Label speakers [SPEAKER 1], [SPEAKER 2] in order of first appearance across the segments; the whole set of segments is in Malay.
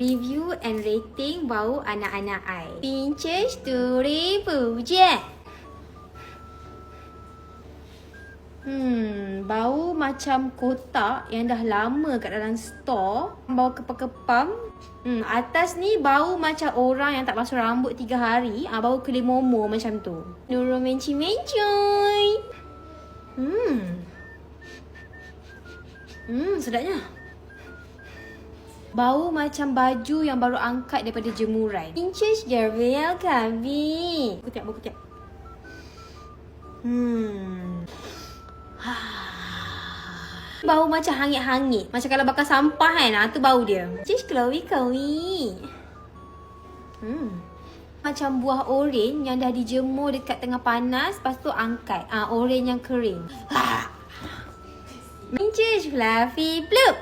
[SPEAKER 1] Review and rating bau anak-anak I. Pinches 2,000 je. Bau macam kotak yang dah lama kat dalam store. Bau kepam-kepam. Atas ni bau macam orang yang tak basuh rambut 3 hari. Bau kelih momo macam tu. Nurul menci-mencoy. Sedapnya. Bau macam baju yang baru angkat daripada jemuran. Pinches Jarvel kami. Buku tiap. Bau macam hangit-hangit. Macam kalau bakar sampah kan. Tu bau dia. Pinches Chloe. Macam buah oren yang dah dijemur dekat tengah panas. Lepas tu angkat. Oren yang kering. Pinches Fluffy Bloop.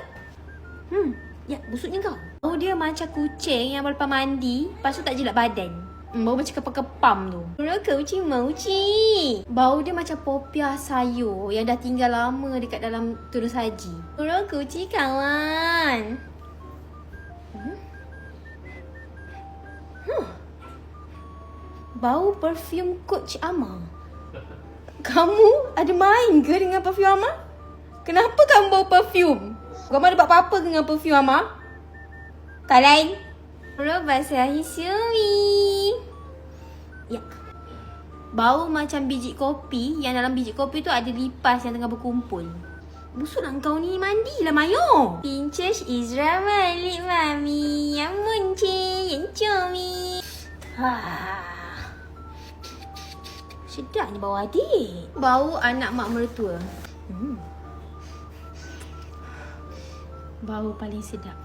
[SPEAKER 1] Ya, busuknya kau. Bau dia macam kucing yang baru lepas mandi. Lepas tu tak jilat badan. Bau macam kepam-kepam tu. Kucing mauci. Bau dia macam popiah sayur yang dah tinggal lama dekat dalam tudung saji. Kucing kawan. Bau perfume Coach Ama. Kamu ada main ke dengan perfume Ama? Kenapa kamu bau perfume? Kamu ada buat apa-apa dengan perfume Ama? Tak lain. Basahi Sumi. Ya. Bau macam biji kopi. Yang dalam biji kopi tu ada lipas yang tengah berkumpul. Busuklah kau ni, mandilah Mayo. Pinches Izra balik mami. Yang munci, yang cumi. Sedapnya bau adik. Bau anak mak mertua. Bau paling sedap.